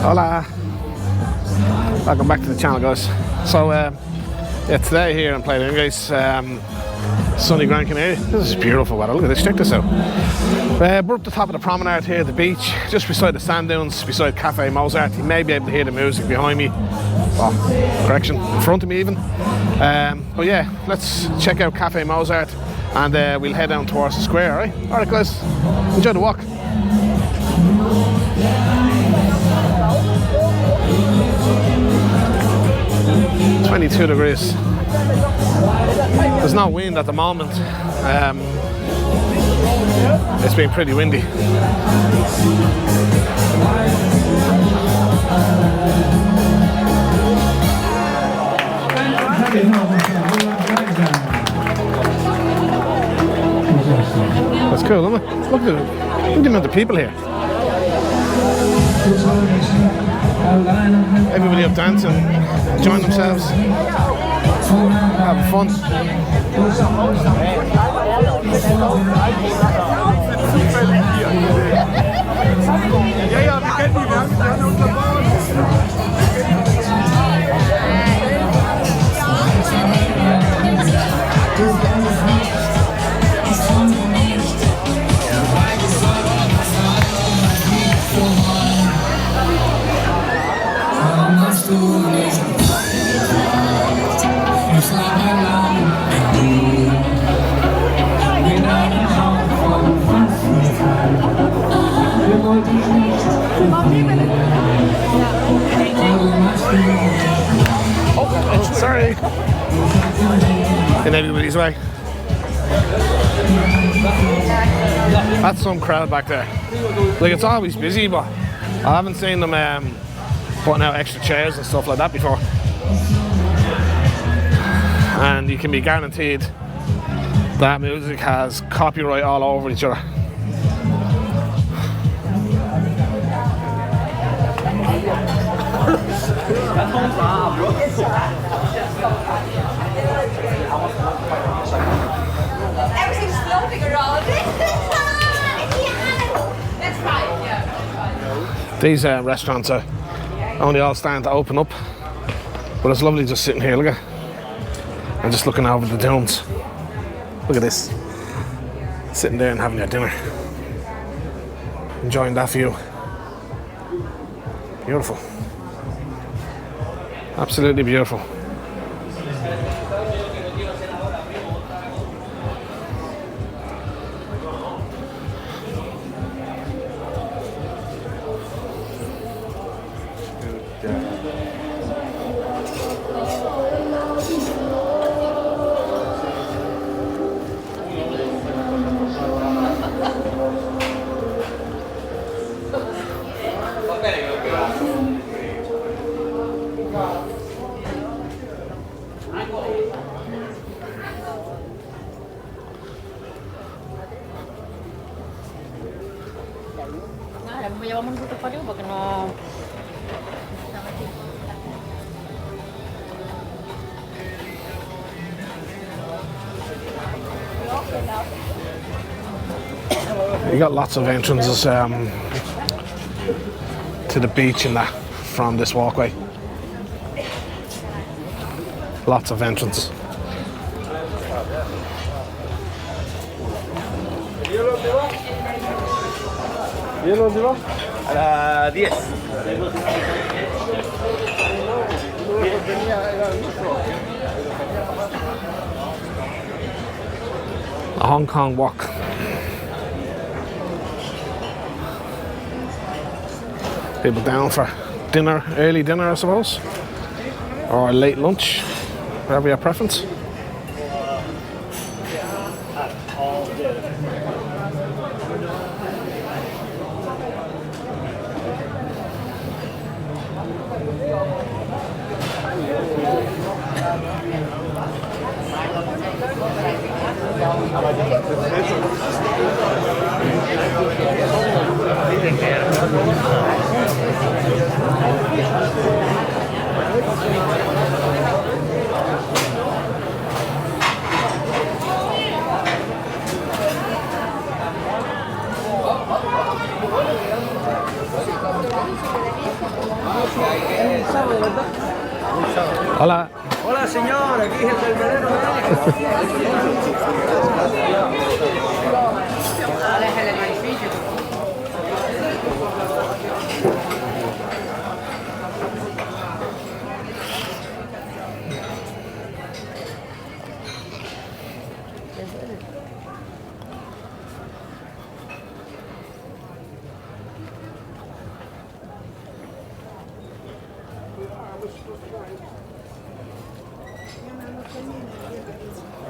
Hola! Welcome back to the channel, guys. So, yeah, today here in Playa del Inglés, sunny Gran Canaria. This is beautiful weather. Look at this, check this out. We're up the top of the Promenade here at the beach, just beside the sand dunes, beside Cafe Mozart. You may be able to hear the music behind me. Well, correction, in front of me even. But yeah, let's check out Cafe Mozart and we'll head down towards the square, alright? Alright guys, enjoy the walk. 22 degrees. There's no wind at the moment. It's been pretty windy. That's cool, isn't it? Look at the amount of people here. Everybody up dancing, enjoying themselves, having fun. Oh, sorry. In everybody's way. That's some crowd back there. Like, it's always busy, but I haven't seen them putting out extra chairs and stuff like that before. And you can be guaranteed that music has copyright all over each other. Everything's floating around. That's fine, yeah. These restaurants are only all starting to open up, but it's lovely just sitting here, look at, and just looking over the dunes. Look at this, sitting there and having your dinner, enjoying that view. Beautiful, absolutely beautiful. You got lots of entrances to the beach and that from this walkway. Lots of entrances. A Hong Kong walk. People down for dinner, early dinner I suppose, or late lunch, whatever your preference. Hola. Hola señor, aquí es el veneno.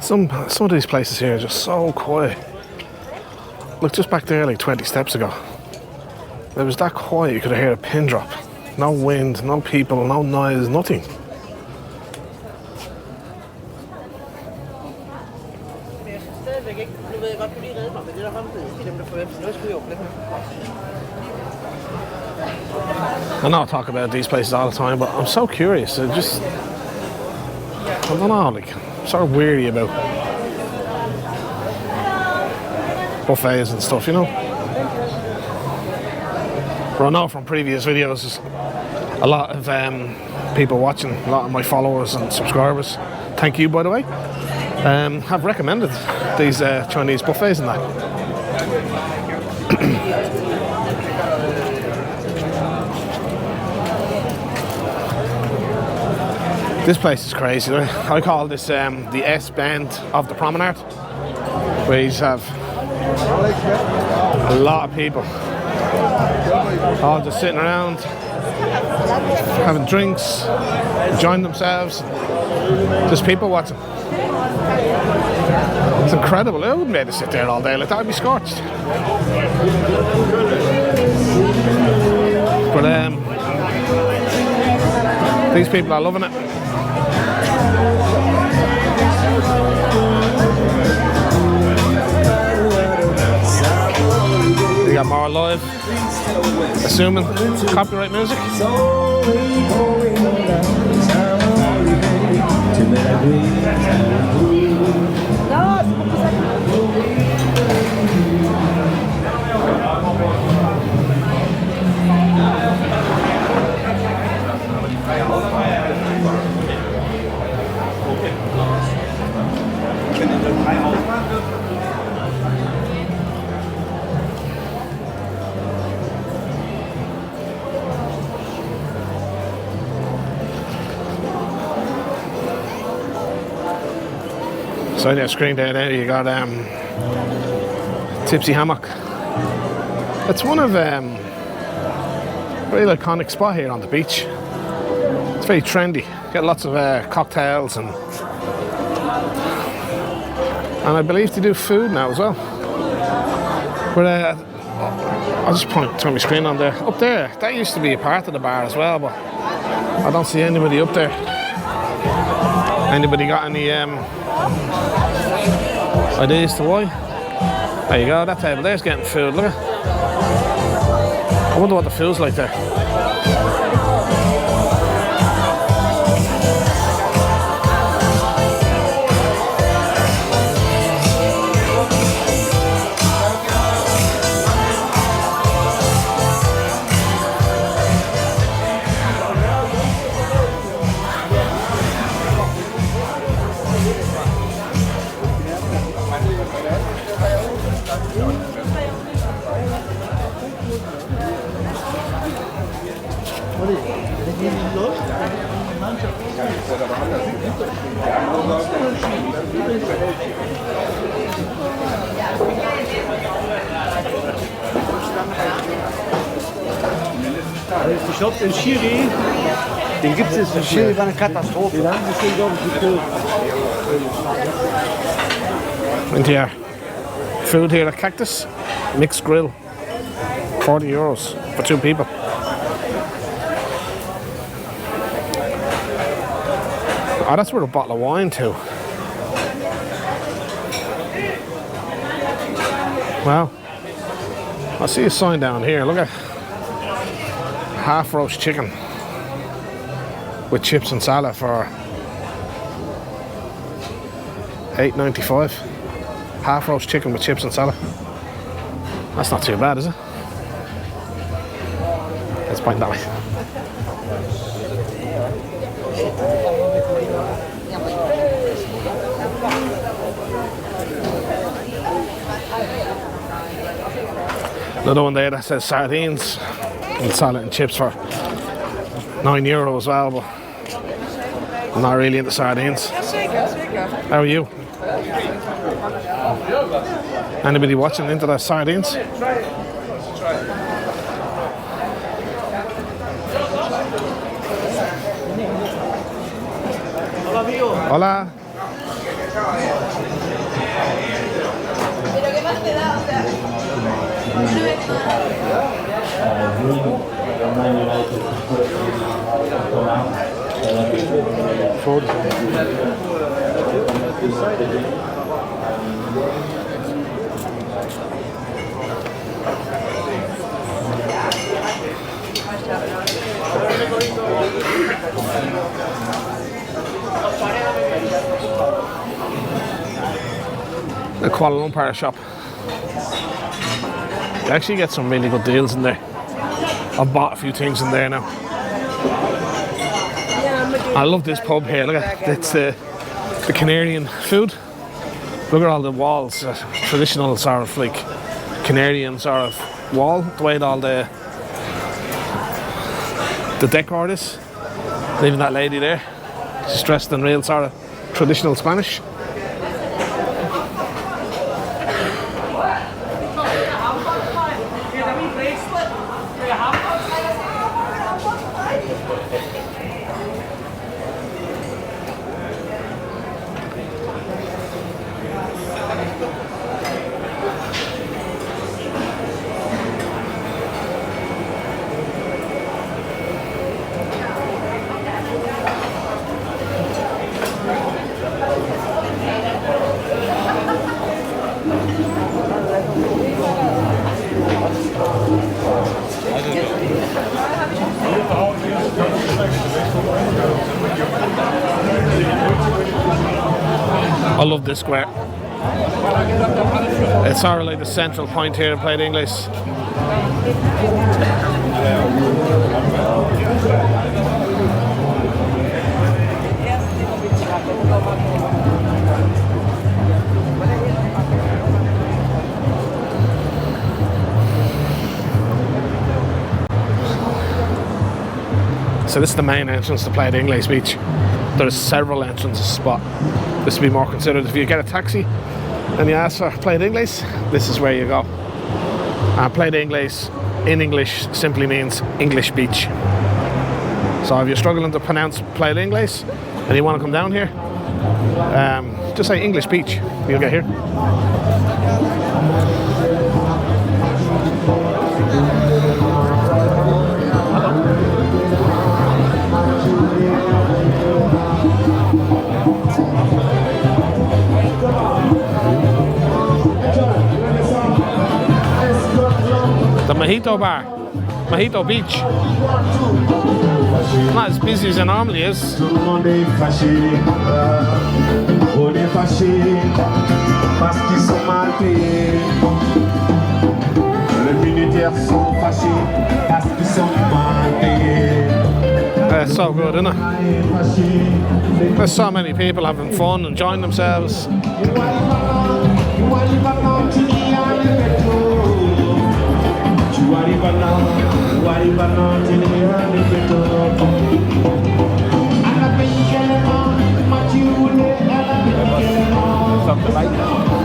Some of these places here are just so quiet. Look, just back there like 20 steps ago. It was that quiet you could have heard a pin drop. No wind, no people, no noise, nothing. I know I talk about these places all the time, but I'm so curious. I don't know, like, I'm sort of weary about buffets and stuff, you know. But I know from previous videos, there's a lot of people watching, a lot of my followers and subscribers, thank you by the way, have recommended these Chinese buffets and that. This place is crazy. I call this the S-bend of the Promenade, where you have a lot of people all just sitting around having drinks, enjoying themselves, just people watching. It's incredible. I wouldn't be able to sit there all day like that. I'd be scorched. But these people are loving it. We got more live, assuming copyright music. So on your screen there you got Tipsy Hammock. It's one of really iconic spot here on the beach. It's very trendy. Get lots of cocktails and I believe they do food now as well. But I'll just point to my screen on there. Up there, that used to be a part of the bar as well, but I don't see anybody up there. Anybody got any ideas to why? There you go, that table there's getting food, look at it. I wonder what the food's like there. Ich glaube, den Schiri, den gibt es jetzt nicht. Schiri war eine Katastrophe. Den haben sie schon, glaube ich, gekillt. And yeah, food here at Cactus, mixed grill, €40 for 2 people. Oh, that's worth a bottle of wine too. Well, I see a sign down here. Look at half roast chicken with chips and salad for $8.95. Half roast chicken with chips and salad. That's not too bad, is it? Let's point that way. Another one there that says sardines and salad and chips for €9 as well, but I'm not really into sardines. How are you? Anybody watching into the sardines? Hola. Pero ¿qué más te da? O sea, Food. The Kuala Lumpur shop. You actually get some really good deals in there. I've bought a few things in there now. I love this pub here. Look at it's the Canarian food. Look at all the walls, traditional sort of like Canarian sort of wall. The way all the decor is. And even that lady there, she's dressed in real sort of traditional Spanish. I love this square. It's sort of like the central point here in Playa del Inglés. So this is the main entrance to Playa del Inglés beach. There's several entrances, but this would be more considered if you get a taxi and you ask for Playa del Inglés, this is where you go. Playa del Inglés in English simply means English beach. So if you're struggling to pronounce Playa del Inglés and you want to come down here, just say English beach, you'll get here. The Mojito Bar, Mojito Beach. Not as busy as it normally is. It's so good, isn't it? There's so many people having fun, enjoying themselves.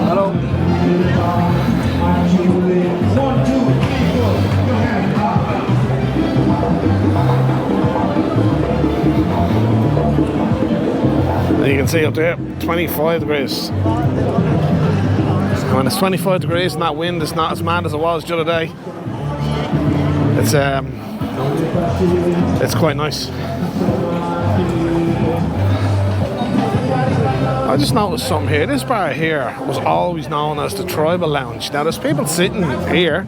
Hello. And you can see up there, 25 degrees. When it's 25 degrees and that wind is not as mad as it was the other day, it's quite nice. I just noticed something here. This bar here was always known as the Tribal Lounge. Now there's people sitting here,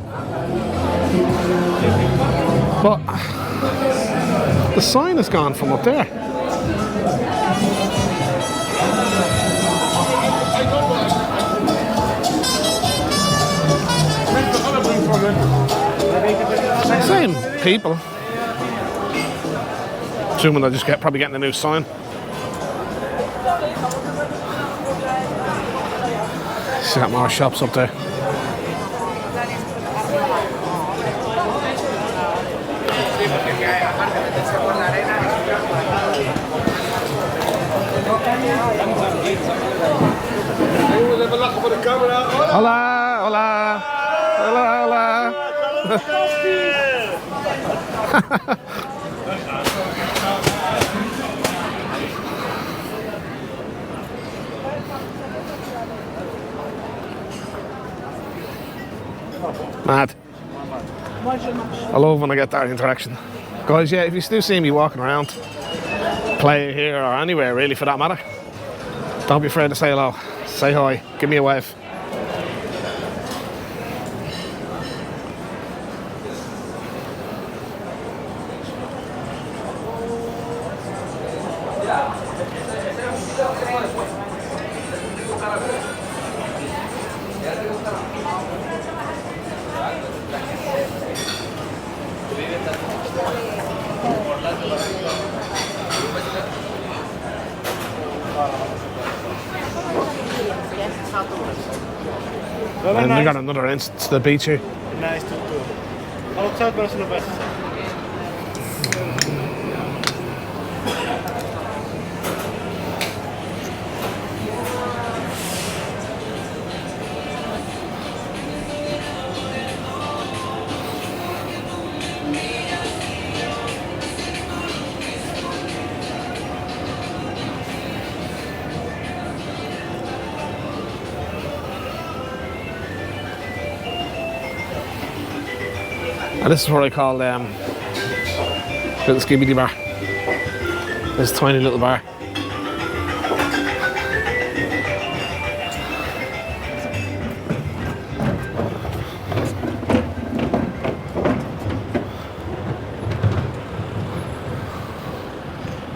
but the sign is gone from up there. Same people. Assuming they'll just probably getting a new sign. See got more shops up there. Hola, hola, hola, hola. Mad. I love when I get that interaction. Guys, yeah, if you do see me walking around, play here or anywhere really for that matter, don't be afraid to say hello. Say hi, give me a wave. And we got another entrance to the beach here. Nice to do. Outside versus the best. And this is what I call little skibidi bar. This tiny little bar.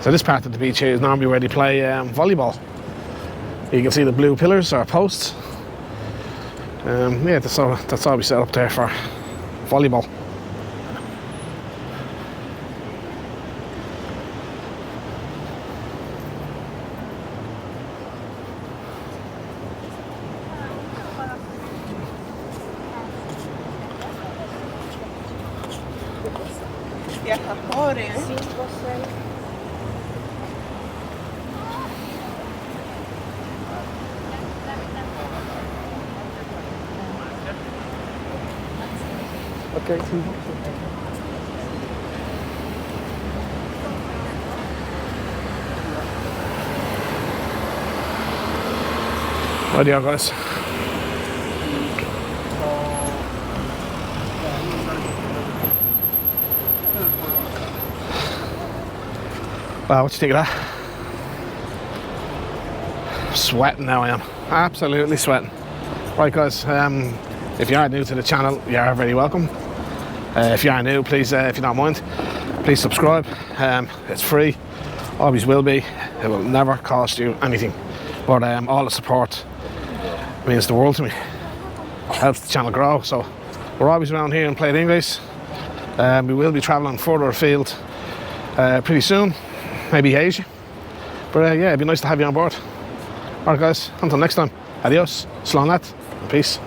So this part of the beach here is normally where they play volleyball. You can see the blue pillars or posts. Yeah, that's all we set up there for volleyball. Okay. Radio guys. Wow, what do you think of that? Sweating now I am. Absolutely sweating. Right guys, if you are new to the channel, you are very welcome. If you are new, please, if you don't mind, please subscribe. It's free, always will be. It will never cost you anything. But all the support means the world to me. Helps the channel grow. So we're always around here in Playa del Inglés. We will be travelling further afield pretty soon, maybe Asia. But yeah, it'd be nice to have you on board. Alright guys, until next time, adios, slán leat, peace.